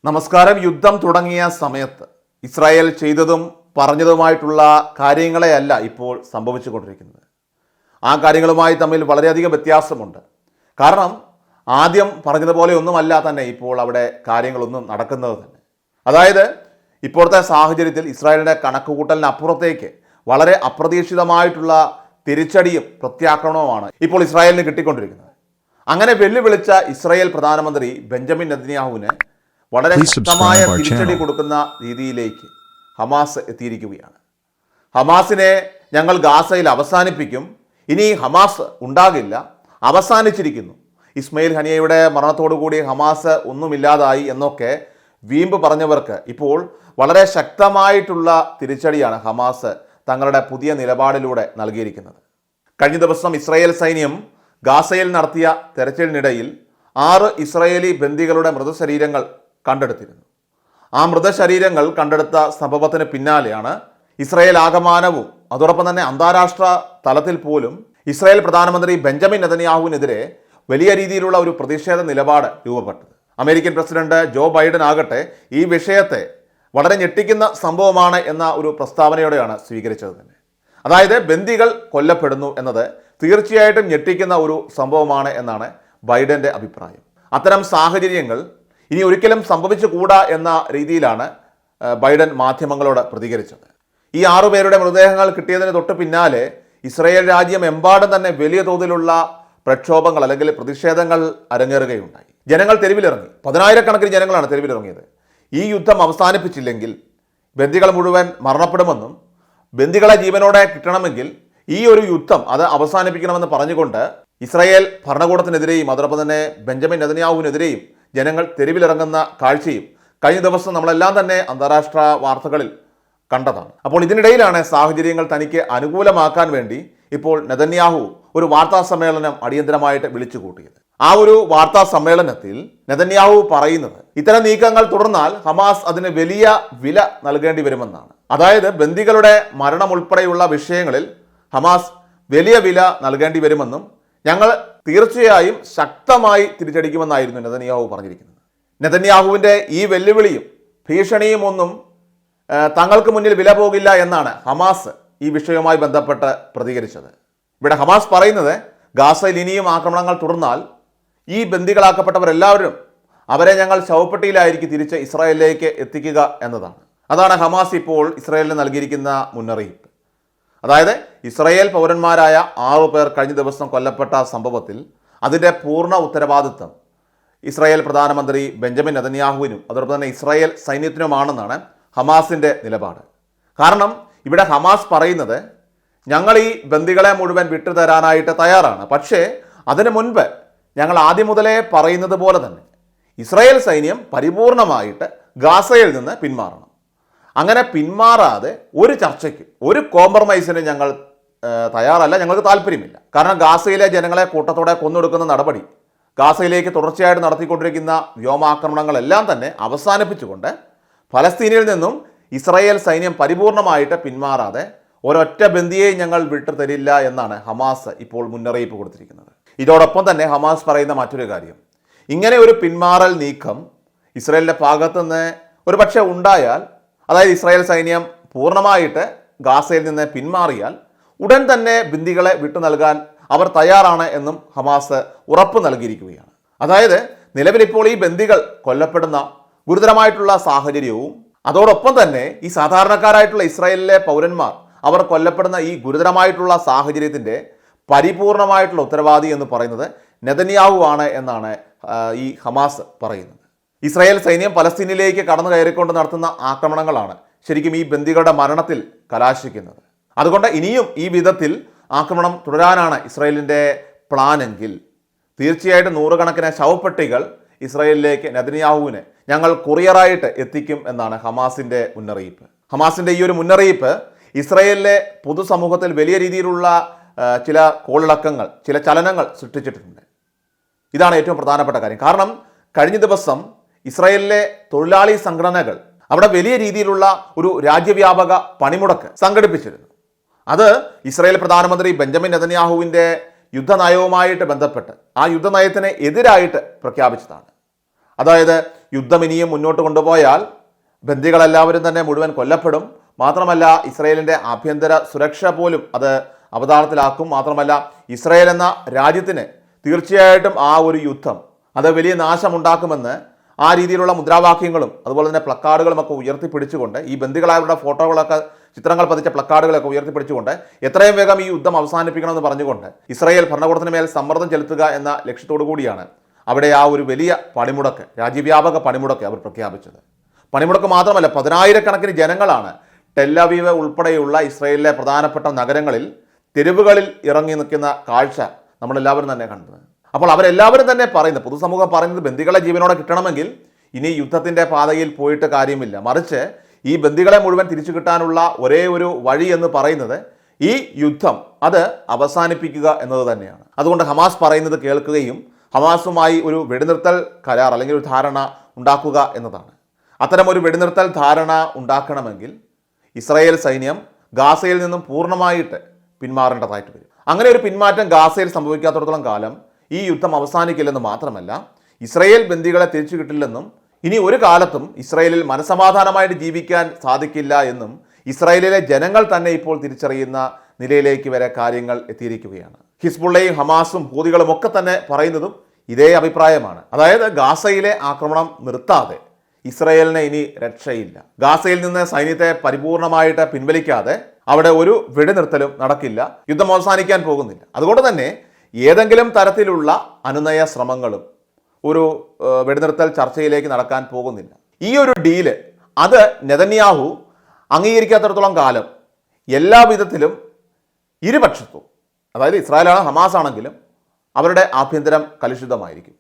നമസ്കാരം. യുദ്ധം തുടങ്ങിയ സമയത്ത് ഇസ്രായേൽ ചെയ്തതും പറഞ്ഞതുമായിട്ടുള്ള കാര്യങ്ങളെയല്ല ഇപ്പോൾ സംഭവിച്ചുകൊണ്ടിരിക്കുന്നത്. ആ കാര്യങ്ങളുമായി തമ്മിൽ വളരെയധികം വ്യത്യാസമുണ്ട്. കാരണം ആദ്യം പറഞ്ഞതുപോലെ ഒന്നുമല്ല തന്നെ ഇപ്പോൾ അവിടെ കാര്യങ്ങളൊന്നും നടക്കുന്നത് തന്നെ. അതായത് ഇപ്പോഴത്തെ സാഹചര്യത്തിൽ ഇസ്രായേലിൻ്റെ കണക്കുകൂട്ടലിനപ്പുറത്തേക്ക് വളരെ അപ്രതീക്ഷിതമായിട്ടുള്ള തിരിച്ചടിയും പ്രത്യാക്രമണവുമാണ് ഇപ്പോൾ ഇസ്രായേലിന് കിട്ടിക്കൊണ്ടിരിക്കുന്നത്. അങ്ങനെ വെല്ലുവിളിച്ച ഇസ്രായേൽ പ്രധാനമന്ത്രി ബെഞ്ചമിൻ നെതന്യാഹുവിന് വളരെ ശക്തമായ തിരിച്ചടി കൊടുക്കുന്ന രീതിയിലേക്ക് ഹമാസ് എത്തിയിരിക്കുകയാണ്. ഹമാസിനെ ഞങ്ങൾ ഗാസയിൽ അവസാനിപ്പിക്കും, ഇനി ഹമാസ് ഉണ്ടാകില്ല, അവസാനിച്ചിരിക്കുന്നു, ഇസ്മയിൽ ഹനിയയുടെ മരണത്തോടുകൂടി ഹമാസ് ഒന്നുമില്ലാതായി എന്നൊക്കെ വീമ്പ് പറഞ്ഞവർക്ക് ഇപ്പോൾ വളരെ ശക്തമായിട്ടുള്ള തിരിച്ചടിയാണ് ഹമാസ് തങ്ങളുടെ പുതിയ നിലപാടിലൂടെ നൽകിയിരിക്കുന്നത്. കഴിഞ്ഞ ദിവസം ഇസ്രായേൽ സൈന്യം ഗാസയിൽ നടത്തിയ തെരച്ചിലിനിടയിൽ 6 ഇസ്രായേലി ബന്ദികളുടെ മൃതശരീരങ്ങൾ കണ്ടെടുത്തിരുന്നു. ആ മൃതശരീരങ്ങൾ കണ്ടെടുത്ത സംഭവത്തിന് പിന്നാലെയാണ് ഇസ്രായേൽ ആകമാനവും അതോടൊപ്പം തന്നെ അന്താരാഷ്ട്ര തലത്തിൽ പോലും ഇസ്രായേൽ പ്രധാനമന്ത്രി ബെഞ്ചമിൻ നെതന്യാഹുവിനെതിരെ വലിയ രീതിയിലുള്ള ഒരു പ്രതിഷേധ നിലപാട് രൂപപ്പെട്ടത്. അമേരിക്കൻ പ്രസിഡന്റ് ജോ ബൈഡൻ ആകട്ടെ ഈ വിഷയത്തെ വളരെ ഞെട്ടിക്കുന്ന സംഭവമാണ് എന്ന ഒരു പ്രസ്താവനയോടെയാണ് സ്വീകരിച്ചത് തന്നെ. അതായത് ബന്ദികൾ കൊല്ലപ്പെടുന്നു എന്നത് തീർച്ചയായിട്ടും ഞെട്ടിക്കുന്ന ഒരു സംഭവമാണ് എന്നാണ് ബൈഡന്റെ അഭിപ്രായം. അത്തരം സാഹചര്യങ്ങൾ ഇനി ഒരിക്കലും സംഭവിച്ചുകൂടാ എന്ന രീതിയിലാണ് ബൈഡൻ മാധ്യമങ്ങളോട് പ്രതികരിച്ചത്. ഈ 6 പേരുടെ മൃതദേഹങ്ങൾ കിട്ടിയതിന് തൊട്ട് പിന്നാലെ ഇസ്രായേൽ രാജ്യം എമ്പാടും തന്നെ വലിയ തോതിലുള്ള പ്രക്ഷോഭങ്ങൾ അല്ലെങ്കിൽ പ്രതിഷേധങ്ങൾ അരങ്ങേറുകയുണ്ടായി. ജനങ്ങൾ തെരുവിലിറങ്ങി. 10,000-കണക്കിന് ജനങ്ങളാണ് തെരുവിലിറങ്ങിയത്. ഈ യുദ്ധം അവസാനിപ്പിച്ചില്ലെങ്കിൽ ബന്ദികൾ മുഴുവൻ മരണപ്പെടുമെന്നും ബന്ദികളെ ജീവനോടെ കിട്ടണമെങ്കിൽ ഈ ഒരു യുദ്ധം അത് അവസാനിപ്പിക്കണമെന്ന് പറഞ്ഞുകൊണ്ട് ഇസ്രായേൽ ഭരണകൂടത്തിനെതിരെയും അതോടൊപ്പം തന്നെ ബെഞ്ചമിൻ നെതന്യാഹുവിനെതിരെയും ജനങ്ങൾ തെരുവിലിറങ്ങുന്ന കാഴ്ചയും കഴിഞ്ഞ ദിവസം നമ്മളെല്ലാം തന്നെ അന്താരാഷ്ട്ര വാർത്തകളിൽ കണ്ടതാണ്. അപ്പോൾ ഇതിനിടയിലാണ് സാഹചര്യങ്ങൾ തനിക്ക് അനുകൂലമാക്കാൻ വേണ്ടി ഇപ്പോൾ നെതന്യാഹു ഒരു വാർത്താ സമ്മേളനം അടിയന്തരമായിട്ട് വിളിച്ചു കൂട്ടിയത്. ആ ഒരു വാർത്താ സമ്മേളനത്തിൽ നെതന്യാഹു പറയുന്നത് ഇത്തരം നീക്കങ്ങൾ തുടർന്നാൽ ഹമാസ് അതിന് വലിയ വില നൽകേണ്ടി വരുമെന്നാണ്. അതായത് ബന്ദികളുടെ മരണം ഉൾപ്പെടെയുള്ള വിഷയങ്ങളിൽ ഹമാസ് വലിയ വില നൽകേണ്ടി വരുമെന്നും ഞങ്ങൾ തീർച്ചയായും ശക്തമായി തിരിച്ചടിക്കുമെന്നായിരുന്നു നെതന്യാഹു പറഞ്ഞിരിക്കുന്നത്. നെതന്യാഹുവിൻ്റെ ഈ വെല്ലുവിളിയും ഭീഷണിയും ഒന്നും തങ്ങൾക്ക് മുന്നിൽ വില പോകില്ല എന്നാണ് ഹമാസ് ഈ വിഷയവുമായി ബന്ധപ്പെട്ട് പ്രതികരിച്ചത്. ഇവിടെ ഹമാസ് പറയുന്നത് ഗാസയിൽ ഇനിയും ആക്രമണങ്ങൾ തുടർന്നാൽ ഈ ബന്ദികളാക്കപ്പെട്ടവരെല്ലാവരും അവരെ ഞങ്ങൾ ശവപ്പെട്ടിയിലായിരിക്കും തിരിച്ച് ഇസ്രായേലിലേക്ക് എത്തിക്കുക എന്നതാണ്. അതാണ് ഹമാസ് ഇപ്പോൾ ഇസ്രായേലിന് നൽകിയിരിക്കുന്ന മുന്നറിയിപ്പ്. അതായത് ഇസ്രായേൽ പൗരന്മാരായ 6 പേർ കഴിഞ്ഞ ദിവസം കൊല്ലപ്പെട്ട സംഭവത്തിൽ അതിൻ്റെ പൂർണ്ണ ഉത്തരവാദിത്വം ഇസ്രായേൽ പ്രധാനമന്ത്രി ബെഞ്ചമിൻ നെതന്യാഹുവിനും അതോടൊപ്പം തന്നെ ഇസ്രായേൽ സൈന്യത്തിനുമാണെന്നാണ് ഹമാസിൻ്റെ നിലപാട്. കാരണം ഇവിടെ ഹമാസ് പറയുന്നത് ഞങ്ങൾ ഈ ബന്ദികളെ മുഴുവൻ വിട്ടുതരാനായിട്ട് തയ്യാറാണ്, പക്ഷേ അതിനു മുൻപ് ഞങ്ങൾ ആദ്യം മുതലേ പറയുന്നത് പോലെ തന്നെ ഇസ്രായേൽ സൈന്യം പരിപൂർണമായിട്ട് ഗാസയിൽ നിന്ന് പിന്മാറണം. അങ്ങനെ പിന്മാറാതെ ഒരു ചർച്ചയ്ക്ക് ഒരു കോംപ്രമൈസിന് ഞങ്ങൾ തയ്യാറല്ല, ഞങ്ങൾക്ക് താല്പര്യമില്ല. കാരണം ഗാസയിലെ ജനങ്ങളെ കൂട്ടത്തോടെ കൊന്നൊടുക്കുന്ന നടപടി, ഗാസയിലേക്ക് തുടർച്ചയായിട്ട് നടത്തിക്കൊണ്ടിരിക്കുന്ന വ്യോമാക്രമണങ്ങളെല്ലാം തന്നെ അവസാനിപ്പിച്ചുകൊണ്ട് ഫലസ്തീനിൽ നിന്നും ഇസ്രായേൽ സൈന്യം പരിപൂർണമായിട്ട് പിന്മാറാതെ ഒരൊറ്റ ബന്ദിയെയും ഞങ്ങൾ വിട്ടു തരില്ല എന്നാണ് ഹമാസ് ഇപ്പോൾ മുന്നറിയിപ്പ് കൊടുത്തിരിക്കുന്നത്. ഇതോടൊപ്പം തന്നെ ഹമാസ് പറയുന്ന മറ്റൊരു കാര്യം, ഇങ്ങനെ ഒരു പിന്മാറൽ നീക്കം ഇസ്രായേലിൻ്റെ ഭാഗത്തുനിന്ന് ഒരു പക്ഷേ ഉണ്ടായാൽ, അതായത് ഇസ്രായേൽ സൈന്യം പൂർണ്ണമായിട്ട് ഗാസയിൽ നിന്ന് പിന്മാറിയാൽ ഉടൻ തന്നെ ബന്ദികളെ വിട്ടു നൽകാൻ അവർ തയ്യാറാണ് എന്നും ഹമാസ് ഉറപ്പ് നൽകിയിരിക്കുകയാണ്. അതായത് നിലവിലിപ്പോൾ ഈ ബന്ദികൾ കൊല്ലപ്പെടുന്ന ഗുരുതരമായിട്ടുള്ള സാഹചര്യവും അതോടൊപ്പം തന്നെ ഈ സാധാരണക്കാരായിട്ടുള്ള ഇസ്രായേലിലെ പൗരന്മാർ അവർ കൊല്ലപ്പെടുന്ന ഈ ഗുരുതരമായിട്ടുള്ള സാഹചര്യത്തിൻ്റെ പരിപൂർണമായിട്ടുള്ള ഉത്തരവാദി എന്ന് പറയുന്നത് നെതന്യാഹു ആണ് എന്നാണ് ഈ ഹമാസ് പറയുന്നത്. ഇസ്രായേൽ സൈന്യം പലസ്തീനിലേക്ക് കടന്നു കയറിക്കൊണ്ട് നടത്തുന്ന ആക്രമണങ്ങളാണ് ശരിക്കും ഈ ബന്ദികളുടെ മരണത്തിൽ കലാശിക്കുന്നത്. അതുകൊണ്ട് ഇനിയും ഈ വിധത്തിൽ ആക്രമണം തുടരാനാണ് ഇസ്രായേലിൻ്റെ പ്ലാനെങ്കിൽ തീർച്ചയായിട്ടും 100 കണക്കിന് ശവപ്പെട്ടികൾ ഇസ്രായേലിലേക്ക് നെതന്യാഹുവിന് ഞങ്ങൾ കൊറിയറായിട്ട് എത്തിക്കും എന്നാണ് ഹമാസിൻ്റെ മുന്നറിയിപ്പ്. ഹമാസിൻ്റെ ഈ ഒരു മുന്നറിയിപ്പ് ഇസ്രായേലിലെ പൊതുസമൂഹത്തിൽ വലിയ രീതിയിലുള്ള ചില കോളിളക്കങ്ങൾ, ചില ചലനങ്ങൾ സൃഷ്ടിച്ചിട്ടുണ്ട്. ഇതാണ് ഏറ്റവും പ്രധാനപ്പെട്ട കാര്യം. കാരണം കഴിഞ്ഞ ദിവസം ഇസ്രായേലിലെ തൊഴിലാളി സംഘടനകൾ അവിടെ വലിയ രീതിയിലുള്ള ഒരു രാജ്യവ്യാപക പണിമുടക്ക് സംഘടിപ്പിച്ചിരുന്നു. അത് ഇസ്രായേൽ പ്രധാനമന്ത്രി ബെഞ്ചമിൻ നെതന്യാഹുവിൻ്റെ യുദ്ധനയവുമായിട്ട് ബന്ധപ്പെട്ട് ആ യുദ്ധനയത്തിന് എതിരായിട്ട് പ്രഖ്യാപിച്ചതാണ്. അതായത് യുദ്ധം ഇനിയും മുന്നോട്ട് കൊണ്ടുപോയാൽ ബന്ദികളെല്ലാവരും തന്നെ മുഴുവൻ കൊല്ലപ്പെടും. മാത്രമല്ല ഇസ്രായേലിൻ്റെ ആഭ്യന്തര സുരക്ഷ പോലും അത് അവതാളത്തിലാക്കും. മാത്രമല്ല ഇസ്രായേൽ എന്ന രാജ്യത്തിന് തീർച്ചയായിട്ടും ആ ഒരു യുദ്ധം അത് വലിയ നാശമുണ്ടാക്കുമെന്ന് ആ രീതിയിലുള്ള മുദ്രാവാക്യങ്ങളും അതുപോലെ തന്നെ പ്ലക്കാർഡുകളുമൊക്കെ ഉയർത്തിപ്പിടിച്ചുകൊണ്ട് ഈ ബന്ദികളായവരുടെ ഫോട്ടോകളൊക്കെ ചിത്രങ്ങൾ പതിച്ച പ്ലക്കാർഡുകളൊക്കെ ഉയർത്തിപ്പിടിച്ചുകൊണ്ട് എത്രയും വേഗം ഈ യുദ്ധം അവസാനിപ്പിക്കണമെന്ന് പറഞ്ഞുകൊണ്ട് ഇസ്രായേൽ ഭരണകൂടത്തിന് മേൽ സമ്മർദ്ദം ചെലുത്തുക എന്ന ലക്ഷ്യത്തോടു കൂടിയാണ് അവിടെ ആ ഒരു വലിയ പണിമുടക്ക്, രാജ്യവ്യാപക പണിമുടക്ക് അവർ പ്രഖ്യാപിച്ചത്. പണിമുടക്ക് മാത്രമല്ല, 10,000-കണക്കിന് ജനങ്ങളാണ് ടെല്ലവീവ് ഉൾപ്പെടെയുള്ള ഇസ്രായേലിലെ പ്രധാനപ്പെട്ട നഗരങ്ങളിൽ തെരുവുകളിൽ ഇറങ്ങി നിൽക്കുന്ന കാഴ്ച നമ്മളെല്ലാവരും തന്നെ കണ്ടത്. അപ്പോൾ അവരെല്ലാവരും തന്നെ പറയുന്നത്, പൊതുസമൂഹം പറയുന്നത്, ബന്ദികളെ ജീവനോടെ കിട്ടണമെങ്കിൽ ഇനി യുദ്ധത്തിൻ്റെ പാതയിൽ പോയിട്ട് കാര്യമില്ല, മറിച്ച് ഈ ബന്ദികളെ മുഴുവൻ തിരിച്ചു കിട്ടാനുള്ള ഒരേ ഒരു വഴി എന്ന് പറയുന്നത് ഈ യുദ്ധം അത് അവസാനിപ്പിക്കുക എന്നത് തന്നെയാണ്. അതുകൊണ്ട് ഹമാസ് പറയുന്നത് കേൾക്കുകയും ഹമാസുമായി ഒരു വെടിനിർത്തൽ കരാർ അല്ലെങ്കിൽ ഒരു ധാരണ ഉണ്ടാക്കുക എന്നതാണ്. അത്തരം ഒരു വെടിനിർത്തൽ ധാരണ ഉണ്ടാക്കണമെങ്കിൽ ഇസ്രായേൽ സൈന്യം ഗാസയിൽ നിന്നും പൂർണ്ണമായിട്ട് പിന്മാറേണ്ടതായിട്ട് വരും. അങ്ങനെ ഒരു പിന്മാറ്റം ഗാസയിൽ സംഭവിക്കാത്തിടത്തോളം കാലം ഈ യുദ്ധം അവസാനിക്കില്ലെന്ന് മാത്രമല്ല, ഇസ്രായേൽ ബന്ദികളെ തിരിച്ചു കിട്ടില്ലെന്നും ഇനി ഒരു കാലത്തും ഇസ്രായേലിൽ മനസമാധാനമായിട്ട് ജീവിക്കാൻ സാധിക്കില്ല എന്നും ഇസ്രായേലിലെ ജനങ്ങൾ തന്നെ ഇപ്പോൾ തിരിച്ചറിയുന്ന നിലയിലേക്ക് വരെ കാര്യങ്ങൾ എത്തിയിരിക്കുകയാണ്. ഹിസ്ബുള്ളയും ഹമാസും ഹൂതികളും ഒക്കെ തന്നെ പറയുന്നതും ഇതേ അഭിപ്രായമാണ്. അതായത് ഗാസയിലെ ആക്രമണം നിർത്താതെ ഇസ്രായേലിന് ഇനി രക്ഷയില്ല. ഗാസയിൽ നിന്ന് സൈന്യത്തെ പരിപൂർണമായിട്ട് പിൻവലിക്കാതെ അവിടെ ഒരു വെടിനിർത്തലും നടക്കില്ല, യുദ്ധം അവസാനിക്കാൻ പോകുന്നില്ല. അതുകൊണ്ട് തന്നെ ഏതെങ്കിലും തരത്തിലുള്ള അനുനയ ശ്രമങ്ങളും ഒരു വെടിനിർത്തൽ ചർച്ചയിലേക്ക് നടക്കാൻ പോകുന്നില്ല. ഈ ഒരു ഡീല് അത് നെതന്യാഹു അംഗീകരിക്കാത്തിടത്തോളം കാലം എല്ലാ വിധത്തിലും ഇരുപക്ഷത്തും, അതായത് ഇസ്രായേലാണ് ഹമാസ് ആണെങ്കിലും അവരുടെ ആഭ്യന്തരം കലുഷിതമായിരിക്കും.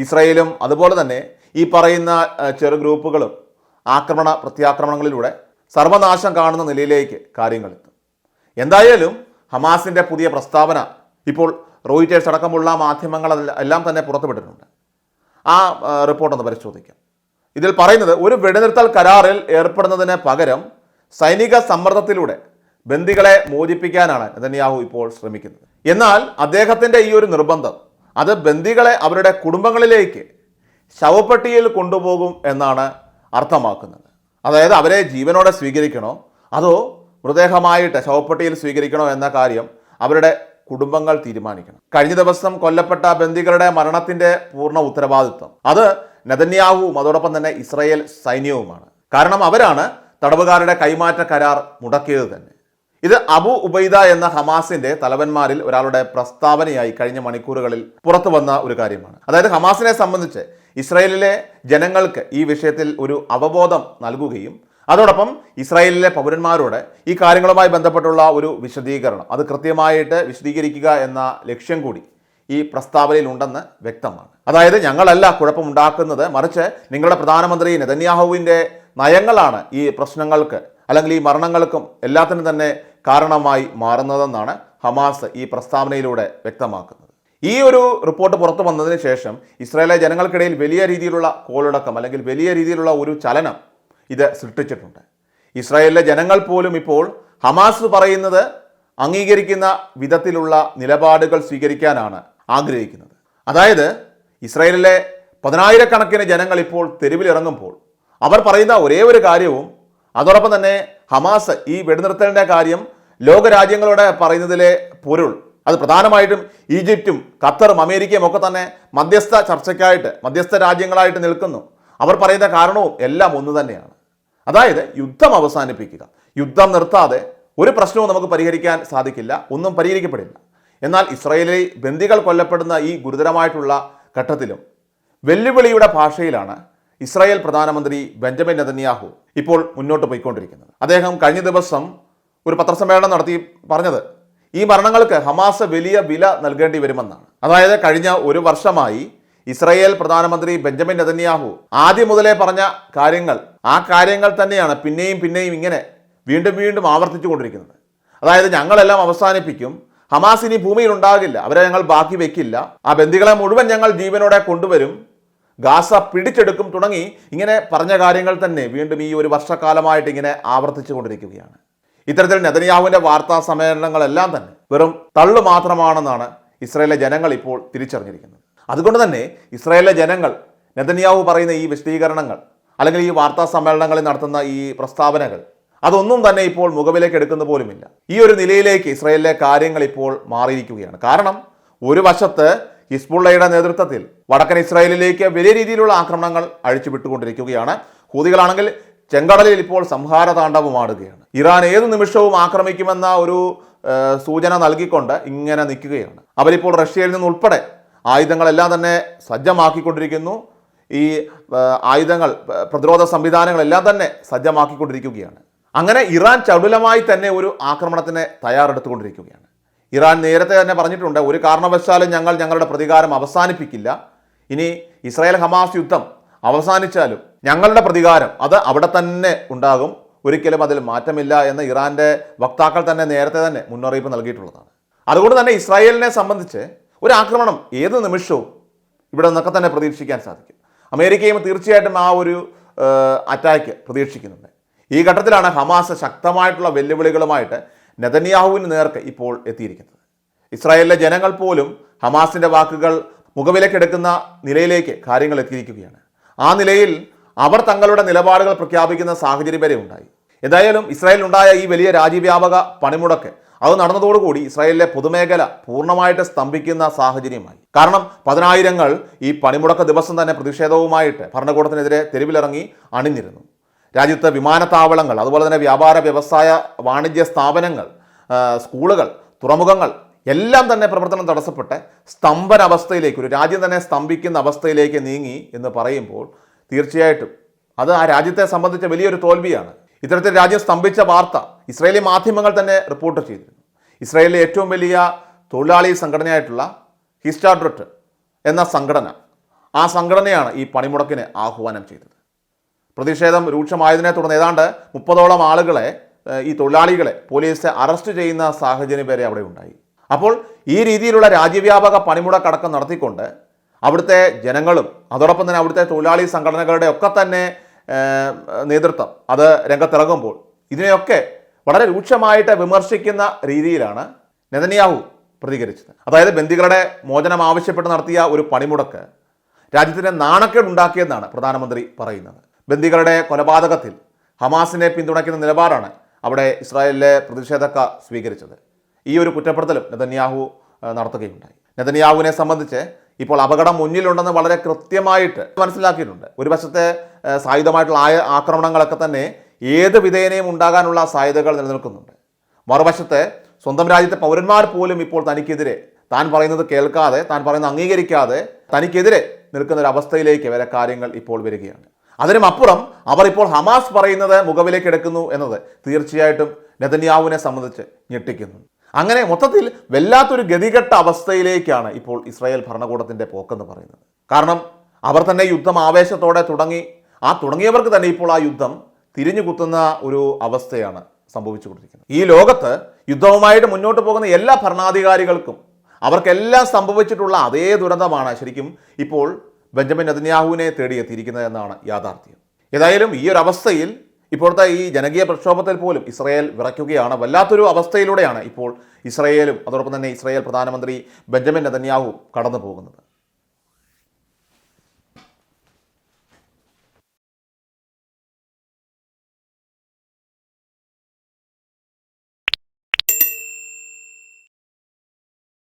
ഇസ്രായേലും അതുപോലെ തന്നെ ഈ പറയുന്ന ചെറു ഗ്രൂപ്പുകളും ആക്രമണ പ്രത്യാക്രമണങ്ങളിലൂടെ സർവനാശം കാണുന്ന നിലയിലേക്ക് കാര്യങ്ങളെത്തും. എന്തായാലും ഹമാസിൻ്റെ പുതിയ പ്രസ്താവന ഇപ്പോൾ റോയിറ്റേഴ്സ് അടക്കമുള്ള മാധ്യമങ്ങളെല്ലാം തന്നെ പുറത്തുവിട്ടിട്ടുണ്ട്. ആ റിപ്പോർട്ടൊന്ന് പരിശോധിക്കാം. ഇതിൽ പറയുന്നത്, ഒരു വെടിനിർത്തൽ കരാറിൽ ഏർപ്പെടുന്നതിന് പകരം സൈനിക സമ്മർദ്ദത്തിലൂടെ ബന്ദികളെ മോചിപ്പിക്കാനാണ് നെതന്യാഹു ഇപ്പോൾ ശ്രമിക്കുന്നത്. എന്നാൽ അദ്ദേഹത്തിൻ്റെ ഈ ഒരു നിർബന്ധം അത് ബന്ദികളെ അവരുടെ കുടുംബങ്ങളിലേക്ക് ശവപ്പെട്ടിയിൽ കൊണ്ടുപോകും എന്നാണ് അർത്ഥമാക്കുന്നത്. അതായത് അവരെ ജീവനോടെ സ്വീകരിക്കണോ അതോ മൃതദേഹമായിട്ട് ശവപ്പെട്ടിയിൽ സ്വീകരിക്കണോ എന്ന കാര്യം അവരുടെ കുടുംബങ്ങൾ തീരുമാനിക്കണം. കഴിഞ്ഞ ദിവസം കൊല്ലപ്പെട്ട ബന്ദികളുടെ മരണത്തിന്റെ പൂർണ്ണ ഉത്തരവാദിത്വം അത് നെതന്യാഹുവും അതോടൊപ്പം തന്നെ ഇസ്രായേൽ സൈന്യവുമാണ്. കാരണം അവരാണ് തടവുകാരുടെ കൈമാറ്റ കരാർ മുടക്കിയത് തന്നെ. ഇത് അബു ഉബൈദ എന്ന ഹമാസിന്റെ തലവന്മാരിൽ ഒരാളുടെ പ്രസ്താവനയായി കഴിഞ്ഞ മണിക്കൂറുകളിൽ പുറത്തു വന്ന ഒരു കാര്യമാണ്. അതായത് ഹമാസിനെ സംബന്ധിച്ച് ഇസ്രായേലിലെ ജനങ്ങൾക്ക് ഈ വിഷയത്തിൽ ഒരു അവബോധം നൽകുകയും അതോടൊപ്പം ഇസ്രായേലിലെ പൗരന്മാരോട് ഈ കാര്യങ്ങളുമായി ബന്ധപ്പെട്ടുള്ള ഒരു വിശദീകരണം അത് കൃത്യമായിട്ട് വിശദീകരിക്കുക എന്ന ലക്ഷ്യം കൂടി ഈ പ്രസ്താവനയിൽ ഉണ്ടെന്ന് വ്യക്തമാണ്. അതായത് ഞങ്ങളല്ല കുഴപ്പമുണ്ടാക്കുന്നത്, മറിച്ച് നിങ്ങളുടെ പ്രധാനമന്ത്രി നെതന്യാഹുവിൻ്റെ നയങ്ങളാണ് ഈ പ്രശ്നങ്ങൾക്ക് അല്ലെങ്കിൽ ഈ മരണങ്ങൾക്കും എല്ലാത്തിനും തന്നെ കാരണമായി മാറുന്നതെന്നാണ് ഹമാസ് ഈ പ്രസ്താവനയിലൂടെ വ്യക്തമാക്കുന്നത്. ഈ ഒരു റിപ്പോർട്ട് പുറത്തു വന്നതിന് ശേഷം ഇസ്രായേലിലെ ജനങ്ങൾക്കിടയിൽ വലിയ രീതിയിലുള്ള കോളടക്കം അല്ലെങ്കിൽ വലിയ രീതിയിലുള്ള ഒരു ചലനം ഇത് സൃഷ്ടിച്ചിട്ടുണ്ട്. ഇസ്രായേലിലെ ജനങ്ങൾ പോലും ഇപ്പോൾ ഹമാസ് പറയുന്നത് അംഗീകരിക്കുന്ന വിധത്തിലുള്ള നിലപാടുകൾ സ്വീകരിക്കാനാണ് ആഗ്രഹിക്കുന്നത്. അതായത് ഇസ്രായേലിലെ 10,000-കണക്കിന് ജനങ്ങൾ ഇപ്പോൾ തെരുവിലിറങ്ങുമ്പോൾ അവർ പറയുന്ന ഒരേ ഒരു കാര്യവും, അതോടൊപ്പം തന്നെ ഹമാസ് ഈ വെടിനിർത്തലിൻ്റെ കാര്യം ലോകരാജ്യങ്ങളോട് പറയുന്നതിലെ പൊരുൾ അത് പ്രധാനമായിട്ടും ഈജിപ്തും ഖത്തറും അമേരിക്കയും ഒക്കെ തന്നെ മധ്യസ്ഥ ചർച്ചയ്ക്കായിട്ട് മധ്യസ്ഥ രാജ്യങ്ങളായിട്ട് നിൽക്കുന്നു. അവർ പറയുന്ന കാരണവും എല്ലാം ഒന്ന് തന്നെയാണ്. അതായത് യുദ്ധം അവസാനിപ്പിക്കുക. യുദ്ധം നിർത്താതെ ഒരു പ്രശ്നവും നമുക്ക് പരിഹരിക്കാൻ സാധിക്കില്ല, ഒന്നും പരിഹരിക്കപ്പെടില്ല. എന്നാൽ ഇസ്രായേലിൽ ബന്ദികൾ കൊല്ലപ്പെടുന്ന ഈ ഗുരുതരമായിട്ടുള്ള ഘട്ടത്തിലും വെല്ലുവിളിയുടെ ഭാഷയിലാണ് ഇസ്രായേൽ പ്രധാനമന്ത്രി ബെഞ്ചമിൻ നെതന്യാഹു ഇപ്പോൾ മുന്നോട്ട് പോയിക്കൊണ്ടിരിക്കുന്നത്. അദ്ദേഹം കഴിഞ്ഞ ദിവസം ഒരു പത്രസമ്മേളനം നടത്തി പറഞ്ഞത് ഈ മരണങ്ങൾക്ക് ഹമാസ് വലിയ വില നൽകേണ്ടി വരുമെന്നാണ്. അതായത് കഴിഞ്ഞ ഒരു വർഷമായി ഇസ്രായേൽ പ്രധാനമന്ത്രി ബെഞ്ചമിൻ നെതന്യാഹു ആദ്യം മുതലേ പറഞ്ഞ കാര്യങ്ങൾ, ആ കാര്യങ്ങൾ തന്നെയാണ് പിന്നെയും പിന്നെയും ഇങ്ങനെ വീണ്ടും വീണ്ടും ആവർത്തിച്ചു കൊണ്ടിരിക്കുന്നത്. അതായത് ഞങ്ങളെല്ലാം അവസാനിപ്പിക്കും, ഹമാസ് ഇനി ഭൂമിയിൽ ഉണ്ടാകില്ല, അവരെ ഞങ്ങൾ ബാക്കി വെക്കില്ല, ആ ബന്ദികളെ മുഴുവൻ ഞങ്ങൾ ജീവനോടെ കൊണ്ടുവരും, ഗാസ പിടിച്ചെടുക്കും തുടങ്ങി ഇങ്ങനെ പറഞ്ഞ കാര്യങ്ങൾ തന്നെ വീണ്ടും ഈ ഒരു വർഷക്കാലമായിട്ട് ഇങ്ങനെ ആവർത്തിച്ചു കൊണ്ടിരിക്കുകയാണ്. ഇത്തരത്തിൽ നെതന്യാഹുവിൻ്റെ വാർത്താ സമ്മേളനങ്ങളെല്ലാം തന്നെ വെറും തള്ളു മാത്രമാണെന്നാണ് ഇസ്രായേലിലെ ജനങ്ങൾ ഇപ്പോൾ തിരിച്ചറിഞ്ഞിരിക്കുന്നത്. അതുകൊണ്ട് തന്നെ ഇസ്രായേലിലെ ജനങ്ങൾ നെതന്യാഹു പറയുന്ന ഈ വിശദീകരണങ്ങൾ അല്ലെങ്കിൽ ഈ വാർത്താ സമ്മേളനങ്ങളിൽ നടത്തുന്ന ഈ പ്രസ്താവനകൾ അതൊന്നും തന്നെ ഇപ്പോൾ മുഖവിലേക്ക് എടുക്കുന്ന പോലുമില്ല. ഈ ഒരു നിലയിലേക്ക് ഇസ്രായേലിലെ കാര്യങ്ങൾ ഇപ്പോൾ മാറിയിരിക്കുകയാണ്. കാരണം ഒരു വശത്ത് ഹിസ്ബുള്ളയുടെ നേതൃത്വത്തിൽ വടക്കൻ ഇസ്രായേലിലേക്ക് വലിയ രീതിയിലുള്ള ആക്രമണങ്ങൾ അഴിച്ചുവിട്ടുകൊണ്ടിരിക്കുകയാണ്. ഹൂതികളാണെങ്കിൽ ചെങ്കടലിൽ ഇപ്പോൾ സംഹാര താണ്ഡവമാടുകയാണ്. ഇറാൻ ഏതു നിമിഷവും ആക്രമിക്കുമെന്ന ഒരു സൂചന നൽകിക്കൊണ്ട് ഇങ്ങനെ നിൽക്കുകയാണ്. അവരിപ്പോൾ റഷ്യയിൽ നിന്നുൾപ്പെടെ ആയുധങ്ങളെല്ലാം തന്നെ സജ്ജമാക്കിക്കൊണ്ടിരിക്കുന്നു. ഈ ആയുധങ്ങൾ, പ്രതിരോധ സംവിധാനങ്ങളെല്ലാം തന്നെ സജ്ജമാക്കിക്കൊണ്ടിരിക്കുകയാണ്. അങ്ങനെ ഇറാൻ ചടുലമായി തന്നെ ഒരു ആക്രമണത്തിന് തയ്യാറെടുത്തുകൊണ്ടിരിക്കുകയാണ്. ഇറാൻ നേരത്തെ തന്നെ പറഞ്ഞിട്ടുണ്ട്, ഒരു കാരണവശാലും ഞങ്ങൾ ഞങ്ങളുടെ പ്രതികാരം അവസാനിപ്പിക്കില്ല. ഇനി ഇസ്രായേൽ ഹമാസ് യുദ്ധം അവസാനിച്ചാലും ഞങ്ങളുടെ പ്രതികാരം അത് അവിടെ തന്നെ ഉണ്ടാകും, ഒരിക്കലും അതിൽ മാറ്റമില്ല എന്ന് ഇറാൻ്റെ വക്താക്കൾ തന്നെ നേരത്തെ തന്നെ മുന്നറിയിപ്പ് നൽകിയിട്ടുള്ളതാണ്. അതുകൊണ്ട് തന്നെ ഇസ്രായേലിനെ സംബന്ധിച്ച് ഒരു ആക്രമണം ഏത് നിമിഷവും ഇവിടെ നിന്നൊക്കെ തന്നെ പ്രതീക്ഷിക്കാൻ സാധിക്കും. അമേരിക്കയും തീർച്ചയായിട്ടും ആ ഒരു അറ്റാക്ക് പ്രതീക്ഷിക്കുന്നുണ്ട്. ഈ ഘട്ടത്തിലാണ് ഹമാസ് ശക്തമായിട്ടുള്ള വെല്ലുവിളികളുമായിട്ട് നെതന്യാഹുവിന് നേർക്ക് ഇപ്പോൾ എത്തിയിരിക്കുന്നത്. ഇസ്രായേലിലെ ജനങ്ങൾ പോലും ഹമാസിൻ്റെ വാക്കുകൾ മുഖവിലക്കെടുക്കുന്ന നിലയിലേക്ക് കാര്യങ്ങൾ എത്തിയിരിക്കുകയാണ്. ആ നിലയിൽ അവർ തങ്ങളുടെ നിലപാടുകൾ പ്രഖ്യാപിക്കുന്ന സാഹചര്യം വരെ ഉണ്ടായി. എന്തായാലും ഇസ്രായേലിലുണ്ടായ ഈ വലിയ രാജ്യവ്യാപക പണിമുടക്ക് അത് നടന്നതോടുകൂടി ഇസ്രായേലിലെ പൊതുമേഖല പൂർണ്ണമായിട്ട് സ്തംഭിക്കുന്ന സാഹചര്യമായി. കാരണം പതിനായിരങ്ങൾ ഈ പണിമുടക്ക ദിവസം തന്നെ പ്രതിഷേധവുമായിട്ട് ഭരണകൂടത്തിനെതിരെ തെരുവിലിറങ്ങി അണിനിരുന്നു. രാജ്യത്ത് വിമാനത്താവളങ്ങൾ, അതുപോലെ തന്നെ വ്യാപാര വ്യവസായ വാണിജ്യ സ്ഥാപനങ്ങൾ, സ്കൂളുകൾ, തുറമുഖങ്ങൾ എല്ലാം തന്നെ പ്രവർത്തനം തടസ്സപ്പെട്ട് സ്തംഭന അവസ്ഥയിലേക്ക്, ഒരു രാജ്യം തന്നെ സ്തംഭിക്കുന്ന അവസ്ഥയിലേക്ക് നീങ്ങി എന്ന് പറയുമ്പോൾ തീർച്ചയായിട്ടും അത് ആ രാജ്യത്തെ സംബന്ധിച്ച വലിയൊരു തോൽവിയാണ്. ഇത്തരത്തിൽ രാജ്യം സ്തംഭിച്ച വാർത്ത ഇസ്രായേലി മാധ്യമങ്ങൾ തന്നെ റിപ്പോർട്ട് ചെയ്തിരുന്നു. ഇസ്രായേലിലെ ഏറ്റവും വലിയ തൊഴിലാളി സംഘടനയായിട്ടുള്ള ഹിസ്റ്റാഡ്രറ്റ് എന്ന സംഘടന, ആ സംഘടനയാണ് ഈ പണിമുടക്കിന് ആഹ്വാനം ചെയ്തത്. പ്രതിഷേധം രൂക്ഷമായതിനെ തുടർന്ന് ഏതാണ്ട് 30ഓളം ആളുകളെ, ഈ തൊഴിലാളികളെ പോലീസ് അറസ്റ്റ് ചെയ്യുന്ന സാഹചര്യം വരെ അവിടെ ഉണ്ടായി. അപ്പോൾ ഈ രീതിയിലുള്ള രാജ്യവ്യാപക പണിമുടക്കടക്കം നടത്തിക്കൊണ്ട് അവിടുത്തെ ജനങ്ങളും അതോടൊപ്പം തന്നെ അവിടുത്തെ തൊഴിലാളി സംഘടനകളുടെ ഒക്കെ തന്നെ നേതൃത്വം അത് രംഗത്തിറങ്ങുമ്പോൾ ഇതിനെയൊക്കെ വളരെ രൂക്ഷമായിട്ട് വിമർശിക്കുന്ന രീതിയിലാണ് നെതന്യാഹു പ്രതികരിച്ചത്. അതായത് ബന്ദികളുടെ മോചനം ആവശ്യപ്പെട്ട് നടത്തിയ ഒരു പണിമുടക്ക് രാജ്യത്തിന് നാണക്കേടുണ്ടാക്കിയെന്നാണ് പ്രധാനമന്ത്രി പറയുന്നത്. ബന്ദികളുടെ കൊലപാതകത്തിൽ ഹമാസിനെ പിന്തുണയ്ക്കുന്ന നിലപാടാണ് അവിടെ ഇസ്രായേലിലെ പ്രതിഷേധക്കാർ സ്വീകരിച്ചത്. ഈ ഒരു കുറ്റപ്പെടുത്തലും നെതന്യാഹു നടത്തുകയുണ്ടായി. നെതന്യാഹുവിനെ സംബന്ധിച്ച് ഇപ്പോൾ അപകടം മുന്നിലുണ്ടെന്ന് വളരെ കൃത്യമായിട്ട് മനസ്സിലാക്കിയിട്ടുണ്ട്. ഒരു വശത്തെ സായുധമായിട്ടുള്ള ആക്രമണങ്ങളൊക്കെ തന്നെ ഏത് വിധേനയും ഉണ്ടാകാനുള്ള സാധ്യതകൾ നിലനിൽക്കുന്നുണ്ട്. മറുവശത്തെ സ്വന്തം രാജ്യത്തെ പൗരന്മാർ പോലും ഇപ്പോൾ തനിക്കെതിരെ, താൻ പറയുന്നത് കേൾക്കാതെ, താൻ പറയുന്നത് അംഗീകരിക്കാതെ തനിക്കെതിരെ നിൽക്കുന്ന ഒരു അവസ്ഥയിലേക്ക് വരെ കാര്യങ്ങൾ ഇപ്പോൾ വരികയാണ്. അതിനുമപ്പുറം അവർ ഇപ്പോൾ ഹമാസ് പറയുന്നത് മുഖവിലേക്ക് എടുക്കുന്നു എന്നത് തീർച്ചയായിട്ടും നെതന്യാഹുവിനെ സംബന്ധിച്ച് ഞെട്ടിക്കുന്നു. അങ്ങനെ മൊത്തത്തിൽ വല്ലാത്തൊരു ഗതികെട്ട അവസ്ഥയിലേക്കാണ് ഇപ്പോൾ ഇസ്രായേൽ ഭരണകൂടത്തിൻ്റെ പോക്കെന്ന് പറയുന്നത്. കാരണം അവർ തന്നെ യുദ്ധം ആവേശത്തോടെ തുടങ്ങിയവർക്ക് തന്നെ ഇപ്പോൾ ആ യുദ്ധം തിരിഞ്ഞു കുത്തുന്ന ഒരു അവസ്ഥയാണ് സംഭവിച്ചുകൊണ്ടിരിക്കുന്നത്. ഈ ലോകത്ത് യുദ്ധവുമായിട്ട് മുന്നോട്ട് പോകുന്ന എല്ലാ ഭരണാധികാരികൾക്കും അവർക്കെല്ലാം സംഭവിച്ചിട്ടുള്ള അതേ ദുരന്തമാണ് ശരിക്കും ഇപ്പോൾ ബെഞ്ചമിൻ നെതന്യാഹുവിനെ തേടിയെത്തിയിരിക്കുന്നത് എന്നാണ് യാഥാർത്ഥ്യം. ഏതായാലും ഈ ഒരു അവസ്ഥയിൽ ഇപ്പോഴത്തെ ഈ ജനകീയ പ്രക്ഷോഭത്തിൽ പോലും ഇസ്രായേൽ വിറയ്ക്കുകയാണ്. വല്ലാത്തൊരു അവസ്ഥയിലൂടെയാണ് ഇപ്പോൾ ഇസ്രായേലും അതോടൊപ്പം തന്നെ ഇസ്രായേൽ പ്രധാനമന്ത്രി ബെഞ്ചമിൻ നെതന്യാഹു കടന്നു പോകുന്നത്.